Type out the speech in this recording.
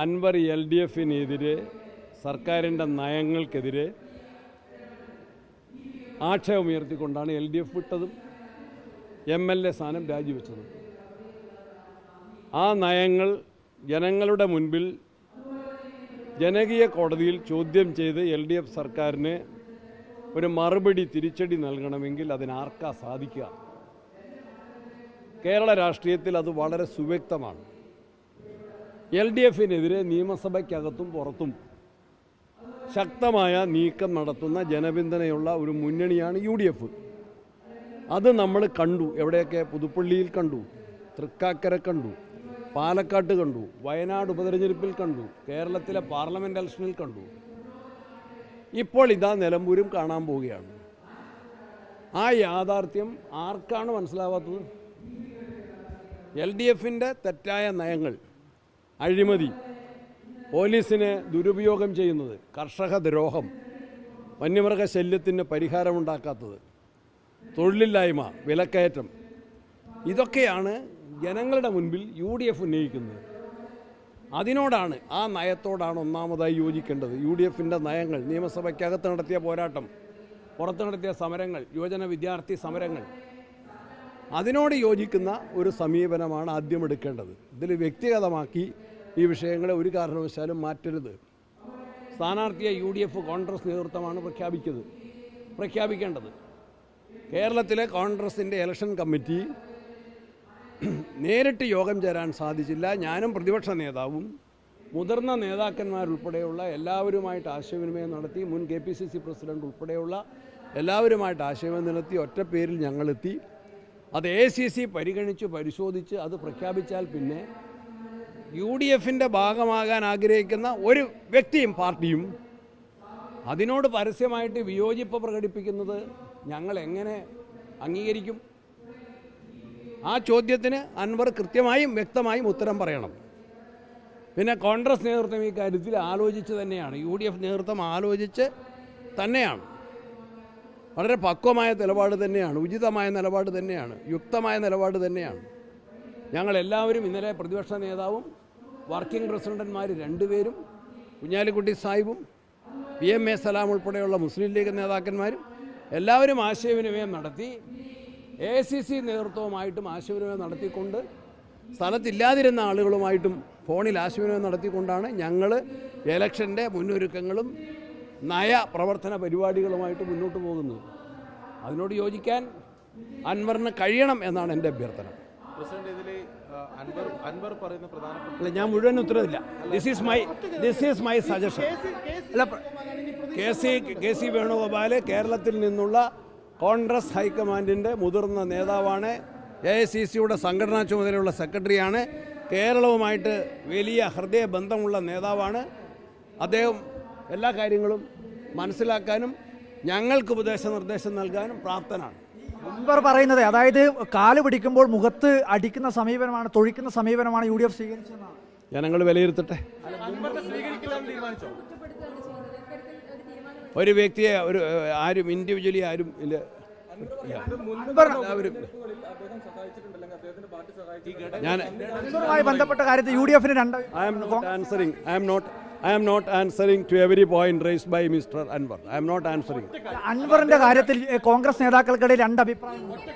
അൻവർ LDFനെതിരെ സർക്കാരിൻ്റെ നയങ്ങൾക്കെതിരെ ആക്ഷേപമുയർത്തിക്കൊണ്ടാണ് LDF വിട്ടതും MLA സ്ഥാനം രാജിവെച്ചതും. ആ നയങ്ങൾ ജനങ്ങളുടെ മുൻപിൽ ജനകീയ കോടതിയിൽ ചോദ്യം ചെയ്ത് LDF സർക്കാരിന് ഒരു മറുപടി തിരിച്ചടി നൽകണമെങ്കിൽ അതിനാർക്കാ സാധിക്കുക? കേരള രാഷ്ട്രീയത്തിൽ അത് വളരെ സുവ്യക്തമാണ്. LDFനെതിരെ നിയമസഭയ്ക്കകത്തും പുറത്തും ശക്തമായ നീക്കം നടത്തുന്ന ജനപിന്തുണയുള്ള ഒരു മുന്നണിയാണ് UDF. അത് നമ്മൾ കണ്ടു. എവിടെയൊക്കെ? പുതുപ്പള്ളിയിൽ കണ്ടു, തൃക്കാക്കര കണ്ടു, പാലക്കാട്ട് കണ്ടു, വയനാട് ഉപതെരഞ്ഞെടുപ്പിൽ കണ്ടു, കേരളത്തിലെ പാർലമെൻറ്റ് ഇലക്ഷനിൽ കണ്ടു. ഇപ്പോൾ ഇതാ നിലമ്പൂരും കാണാൻ പോവുകയാണ്. ആ യാഥാർത്ഥ്യം ആർക്കാണ് മനസ്സിലാവാത്തത്? LDFൻ്റെ തെറ്റായ നയങ്ങൾ, അഴിമതി, പോലീസിനെ ദുരുപയോഗം ചെയ്യുന്നത്, കർഷക ദ്രോഹം, വന്യമൃഗശല്യത്തിന് പരിഹാരമുണ്ടാക്കാത്തത്, തൊഴിലില്ലായ്മ, വിലക്കയറ്റം, ഇതൊക്കെയാണ് ജനങ്ങളുടെ മുൻപിൽ UDF ഉന്നയിക്കുന്നത്. അതിനോടാണ്, ആ നയത്തോടാണ് ഒന്നാമതായി യോജിക്കേണ്ടത്. UDFൻ്റെ നയങ്ങൾ, നിയമസഭയ്ക്കകത്ത് നടത്തിയ പോരാട്ടം, പുറത്ത് നടത്തിയ സമരങ്ങൾ, യുവജന വിദ്യാർത്ഥി സമരങ്ങൾ, അതിനോട് യോജിക്കുന്ന ഒരു സമീപനമാണ് ആദ്യം എടുക്കേണ്ടത്. ഇതിൽ വ്യക്തിഗതമാക്കി ഈ വിഷയങ്ങളെ ഒരു കാരണവശാലും മാറ്റരുത്. സ്ഥാനാർത്ഥിയെ UDF കോൺഗ്രസ് നേതൃത്വമാണ് പ്രഖ്യാപിക്കേണ്ടത്. കേരളത്തിലെ കോൺഗ്രസിൻ്റെ ഇലക്ഷൻ കമ്മിറ്റി നേരിട്ട് യോഗം ചേരാൻ സാധിച്ചില്ല. ഞാനും പ്രതിപക്ഷ നേതാവും മുതിർന്ന നേതാക്കന്മാരുൾപ്പെടെയുള്ള എല്ലാവരുമായിട്ട് ആശയവിനിമയം നടത്തി. മുൻ KPCC പ്രസിഡന്റ് ഉൾപ്പെടെയുള്ള എല്ലാവരുമായിട്ട് ആശയവിനിമയം നടത്തി. ഒറ്റ പേരിൽ ഞങ്ങളെത്തി. അത് ACC പരിഗണിച്ച് പരിശോധിച്ച് അത് പ്രഖ്യാപിച്ചാൽ പിന്നെ UDFൻ്റെ ഭാഗമാകാൻ ആഗ്രഹിക്കുന്ന ഒരു വ്യക്തിയും പാർട്ടിയും അതിനോട് പരസ്യമായിട്ട് വിയോജിപ്പ് പ്രകടിപ്പിക്കുന്നത് ഞങ്ങൾ എങ്ങനെ അംഗീകരിക്കും? ആ ചോദ്യത്തിന് അൻവർ കൃത്യമായും വ്യക്തമായും ഉത്തരം പറയണം. പിന്നെ കോൺഗ്രസ് നേതൃത്വം ഈ കാര്യത്തിൽ ആലോചിച്ച് തന്നെയാണ്, UDF നേതൃത്വം ആലോചിച്ച് തന്നെയാണ്. വളരെ പക്വമായ നിലപാട് തന്നെയാണ്, ഉചിതമായ നിലപാട് തന്നെയാണ്, യുക്തമായ നിലപാട് തന്നെയാണ്. ഞങ്ങളെല്ലാവരും ഇന്നലെ പ്രതിപക്ഷ നേതാവും വർക്കിംഗ് പ്രസിഡന്റുമാർ രണ്ടുപേരും, കുഞ്ഞാലിക്കുട്ടി സാഹിബും PMA സലാം ഉൾപ്പെടെയുള്ള മുസ്ലിം ലീഗ് നേതാക്കന്മാരും എല്ലാവരും ആശയവിനിമയം നടത്തി. ACC നേതൃത്വവുമായിട്ടും ആശയവിനിമയം നടത്തിക്കൊണ്ട്, സ്ഥലത്തില്ലാതിരുന്ന ആളുകളുമായിട്ടും ഫോണിൽ ആശയവിനിമയം നടത്തിക്കൊണ്ടാണ് ഞങ്ങൾ ഇലക്ഷൻ്റെ മുന്നൊരുക്കങ്ങളും നയപ്രവർത്തന പരിപാടികളുമായിട്ട് മുന്നോട്ട് പോകുന്നത്. അതിനോട് യോജിക്കാൻ അൻവറിന് കഴിയണം എന്നാണ് എൻ്റെ അഭ്യർത്ഥന. അല്ല, ഞാൻ മുഴുവൻ ഉത്തരവില്ല. This is my suggestion. അല്ല, KC വേണുഗോപാൽ കേരളത്തിൽ നിന്നുള്ള കോൺഗ്രസ് ഹൈക്കമാൻഡിൻ്റെ മുതിർന്ന നേതാവാണ്. AICCയുടെ സംഘടനാ ചുമതലയുള്ള സെക്രട്ടറിയാണ്. കേരളവുമായിട്ട് വലിയ ഹൃദയബന്ധമുള്ള നേതാവാണ്. അദ്ദേഹം എല്ലാ കാര്യങ്ങളും മനസ്സിലാക്കാനും ഞങ്ങൾക്ക് നിർദ്ദേശം നൽകാനും പ്രാപ്തനാണ്. അൻവർ പറയുന്നത്, അതായത് കാല് പിടിക്കുമ്പോൾ മുഖത്ത് അടിക്കുന്ന സമീപനമാണ്, തൊഴിക്കുന്ന സമീപനമാണ് UDF സ്വീകരിച്ചതെന്നാണ്. ജനങ്ങൾ വിലയിരുത്തട്ടെ. ഒരു വ്യക്തിയെ ആരും ഇൻഡിവിജ്വലി ആരും ഇല്ല. ബന്ധപ്പെട്ട കാര്യത്തിൽ UDFന് I am not answering to every point raised by Mr. Anwar. I am not answering. അൻവറിന്റെ കാര്യത്തിൽ കോൺഗ്രസ് നേതാക്കൾക്കിടയിൽ രണ്ട് അഭിപ്രായമുണ്ട്.